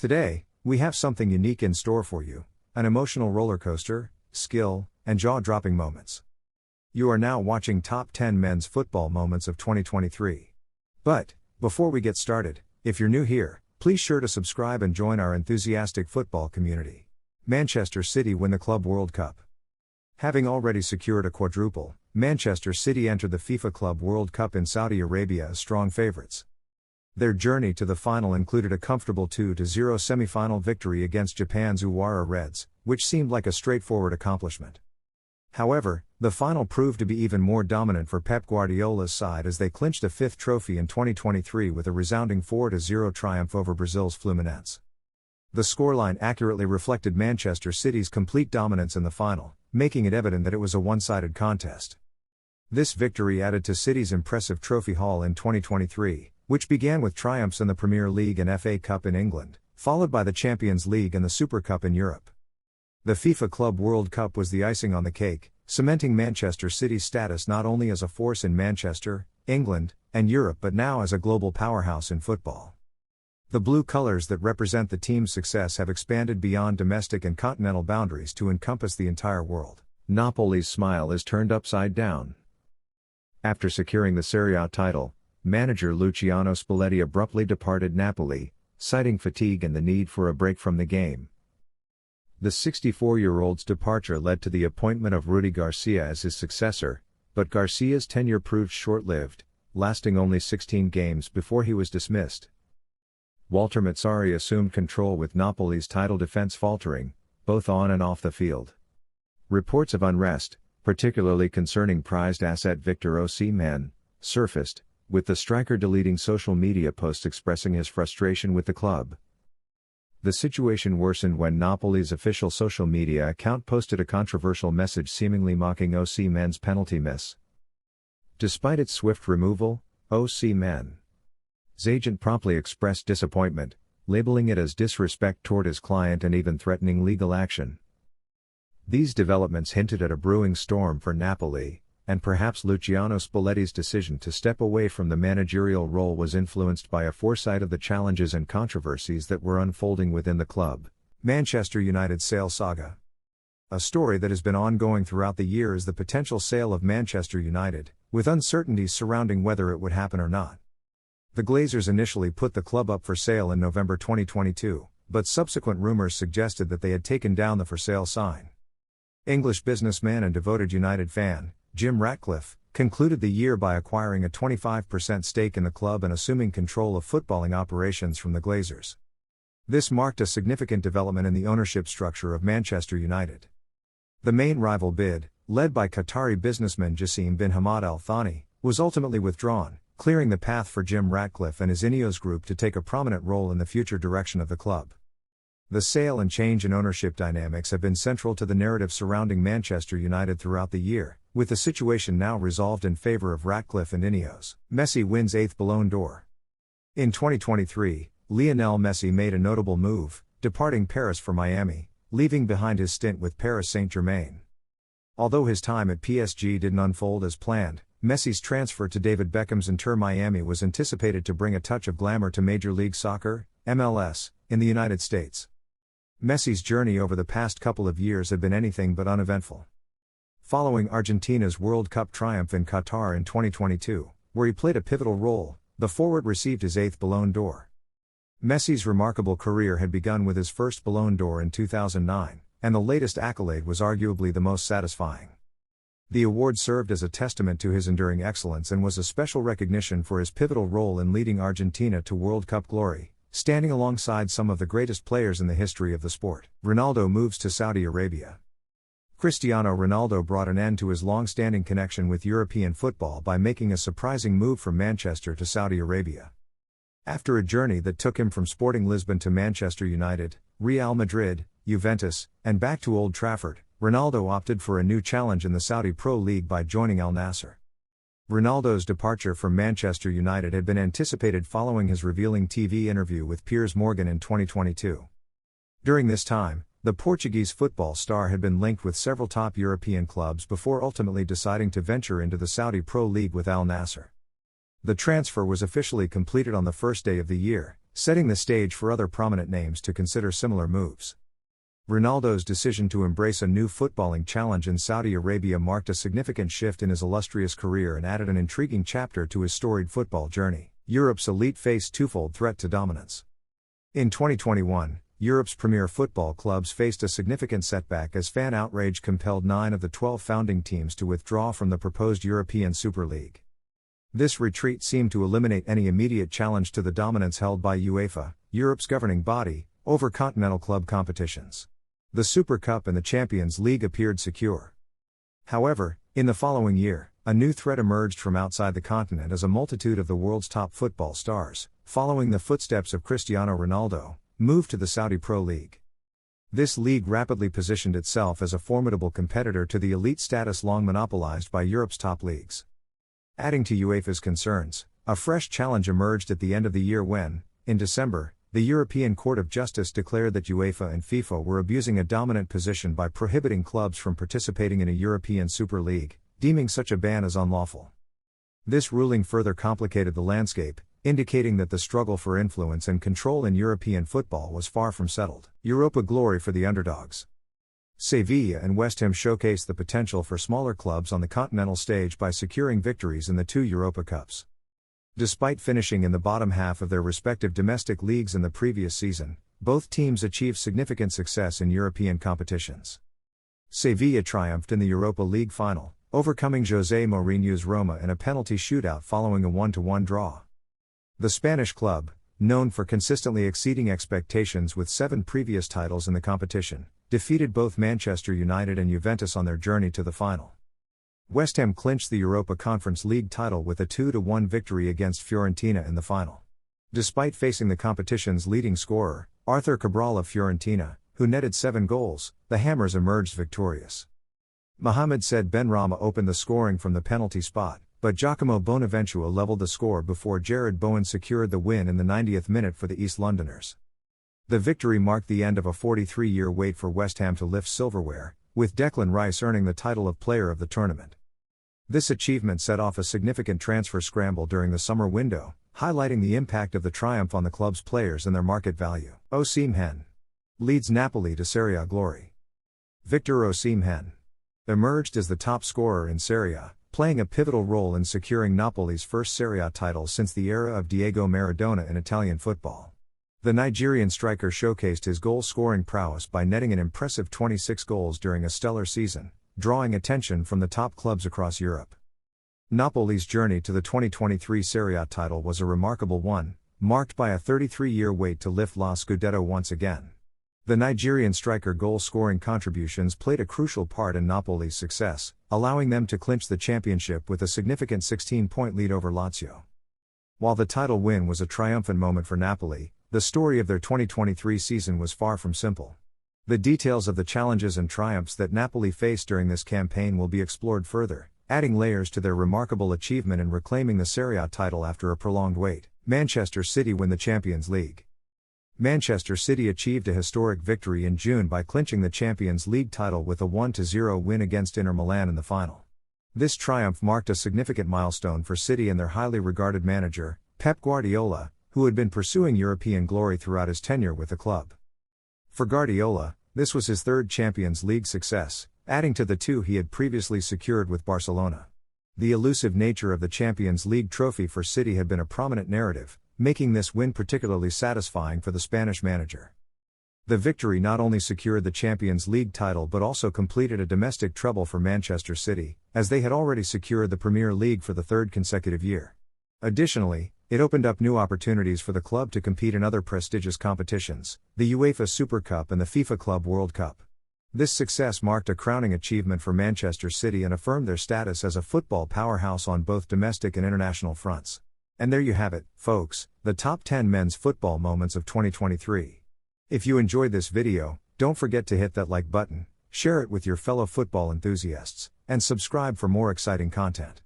Today, we have something unique in store for you, an emotional roller coaster, skill, and jaw-dropping moments. You are now watching Top 10 Men's Football Moments of 2023. But, before we get started, if you're new here, please sure to subscribe and join our enthusiastic football community. Manchester City win the Club World Cup. Having already secured a quadruple, Manchester City entered the FIFA Club World Cup in Saudi Arabia as strong favourites. Their journey to the final included a comfortable 2-0 semi-final victory against Japan's Urawa Reds, which seemed like a straightforward accomplishment. However, the final proved to be even more dominant for Pep Guardiola's side as they clinched a fifth trophy in 2023 with a resounding 4-0 triumph over Brazil's Fluminense. The scoreline accurately reflected Manchester City's complete dominance in the final, making it evident that it was a one-sided contest. This victory added to City's impressive trophy haul in 2023, which began with triumphs in the Premier League and FA Cup in England, followed by the Champions League and the Super Cup in Europe. The FIFA Club World Cup was the icing on the cake, cementing Manchester City's status not only as a force in Manchester, England, and Europe but now as a global powerhouse in football. The blue colours that represent the team's success have expanded beyond domestic and continental boundaries to encompass the entire world. Napoli's smile is turned upside down. After securing the Serie title, manager Luciano Spalletti abruptly departed Napoli, citing fatigue and the need for a break from the game. The 64-year-old's departure led to the appointment of Rudy Garcia as his successor, but Garcia's tenure proved short-lived, lasting only 16 games before he was dismissed. Walter Mazzarri assumed control with Napoli's title defense faltering, both on and off the field. Reports of unrest, particularly concerning prized asset Victor Osimhen, surfaced, with the striker deleting social media posts expressing his frustration with the club. The situation worsened when Napoli's official social media account posted a controversial message seemingly mocking Osimhen's penalty miss. Despite its swift removal, Osimhen's agent promptly expressed disappointment, labeling it as disrespect toward his client and even threatening legal action. These developments hinted at a brewing storm for Napoli, and perhaps Luciano Spalletti's decision to step away from the managerial role was influenced by a foresight of the challenges and controversies that were unfolding within the club. Manchester United sale saga. A story that has been ongoing throughout the year is the potential sale of Manchester United, with uncertainties surrounding whether it would happen or not. The Glazers initially put the club up for sale in November 2022, but subsequent rumors suggested that they had taken down the for sale sign. English businessman and devoted United fan, Jim Ratcliffe, concluded the year by acquiring a 25% stake in the club and assuming control of footballing operations from the Glazers. This marked a significant development in the ownership structure of Manchester United. The main rival bid, led by Qatari businessman Jassim bin Hamad Al Thani, was ultimately withdrawn, clearing the path for Jim Ratcliffe and his Ineos group to take a prominent role in the future direction of the club. The sale and change in ownership dynamics have been central to the narrative surrounding Manchester United throughout the year, with the situation now resolved in favour of Ratcliffe and Ineos. Messi wins 8th Ballon d'Or. In 2023, Lionel Messi made a notable move, departing Paris for Miami, leaving behind his stint with Paris Saint-Germain. Although his time at PSG didn't unfold as planned, Messi's transfer to David Beckham's Inter Miami was anticipated to bring a touch of glamour to Major League Soccer, MLS, in the United States. Messi's journey over the past couple of years had been anything but uneventful. Following Argentina's World Cup triumph in Qatar in 2022, where he played a pivotal role, the forward received his 8th Ballon d'Or. Messi's remarkable career had begun with his first Ballon d'Or in 2009, and the latest accolade was arguably the most satisfying. The award served as a testament to his enduring excellence and was a special recognition for his pivotal role in leading Argentina to World Cup glory, standing alongside some of the greatest players in the history of the sport. Ronaldo moves to Saudi Arabia. Cristiano Ronaldo brought an end to his long-standing connection with European football by making a surprising move from Manchester to Saudi Arabia. After a journey that took him from Sporting Lisbon to Manchester United, Real Madrid, Juventus, and back to Old Trafford, Ronaldo opted for a new challenge in the Saudi Pro League by joining Al Nassr. Ronaldo's departure from Manchester United had been anticipated following his revealing TV interview with Piers Morgan in 2022. During this time, the Portuguese football star had been linked with several top European clubs before ultimately deciding to venture into the Saudi Pro League with Al Nassr. The transfer was officially completed on the first day of the year, setting the stage for other prominent names to consider similar moves. Ronaldo's decision to embrace a new footballing challenge in Saudi Arabia marked a significant shift in his illustrious career and added an intriguing chapter to his storied football journey. Europe's elite faced twofold threat to dominance. In 2021, Europe's premier football clubs faced a significant setback as fan outrage compelled 9 of the 12 founding teams to withdraw from the proposed European Super League. This retreat seemed to eliminate any immediate challenge to the dominance held by UEFA, Europe's governing body, over continental club competitions. The Super Cup and the Champions League appeared secure. However, in the following year, a new threat emerged from outside the continent as a multitude of the world's top football stars, following the footsteps of Cristiano Ronaldo, moved to the Saudi Pro League. This league rapidly positioned itself as a formidable competitor to the elite status long monopolized by Europe's top leagues. Adding to UEFA's concerns, a fresh challenge emerged at the end of the year when, in December, the European Court of Justice declared that UEFA and FIFA were abusing a dominant position by prohibiting clubs from participating in a European Super League, deeming such a ban as unlawful. This ruling further complicated the landscape, indicating that the struggle for influence and control in European football was far from settled. Europa glory for the underdogs. Sevilla and West Ham showcased the potential for smaller clubs on the continental stage by securing victories in the 2 Europa Cups. Despite finishing in the bottom half of their respective domestic leagues in the previous season, both teams achieved significant success in European competitions. Sevilla triumphed in the Europa League final, overcoming José Mourinho's Roma in a penalty shootout following a 1-1 draw. The Spanish club, known for consistently exceeding expectations with 7 previous titles in the competition, defeated both Manchester United and Juventus on their journey to the final. West Ham clinched the Europa Conference League title with a 2-1 victory against Fiorentina in the final. Despite facing the competition's leading scorer, Arthur Cabral of Fiorentina, who netted 7 goals, the Hammers emerged victorious. Mohamed Said Benrahma opened the scoring from the penalty spot, but Giacomo Bonaventura leveled the score before Jared Bowen secured the win in the 90th minute for the East Londoners. The victory marked the end of a 43-year wait for West Ham to lift silverware, with Declan Rice earning the title of Player of the Tournament. This achievement set off a significant transfer scramble during the summer window, highlighting the impact of the triumph on the club's players and their market value. Osimhen leads Napoli to Serie A glory. Victor Osimhen emerged as the top scorer in Serie, playing a pivotal role in securing Napoli's first Serie A title since the era of Diego Maradona in Italian football. The Nigerian striker showcased his goal-scoring prowess by netting an impressive 26 goals during a stellar season, drawing attention from the top clubs across Europe. Napoli's journey to the 2023 Serie A title was a remarkable one, marked by a 33-year wait to lift La Scudetto once again. The Nigerian striker goal-scoring contributions played a crucial part in Napoli's success, allowing them to clinch the championship with a significant 16-point lead over Lazio. While the title win was a triumphant moment for Napoli, the story of their 2023 season was far from simple. The details of the challenges and triumphs that Napoli faced during this campaign will be explored further, adding layers to their remarkable achievement in reclaiming the Serie A title after a prolonged wait. Manchester City win the Champions League. Manchester City achieved a historic victory in June by clinching the Champions League title with a 1-0 win against Inter Milan in the final. This triumph marked a significant milestone for City and their highly regarded manager, Pep Guardiola, who had been pursuing European glory throughout his tenure with the club. For Guardiola, this was his 3rd Champions League success, adding to the 2 he had previously secured with Barcelona. The elusive nature of the Champions League trophy for City had been a prominent narrative, making this win particularly satisfying for the Spanish manager. The victory not only secured the Champions League title but also completed a domestic treble for Manchester City, as they had already secured the Premier League for the 3rd consecutive year. Additionally, it opened up new opportunities for the club to compete in other prestigious competitions, the UEFA Super Cup and the FIFA Club World Cup. This success marked a crowning achievement for Manchester City and affirmed their status as a football powerhouse on both domestic and international fronts. And there you have it, folks, the top 10 men's football moments of 2023. If you enjoyed this video, don't forget to hit that like button, share it with your fellow football enthusiasts, and subscribe for more exciting content.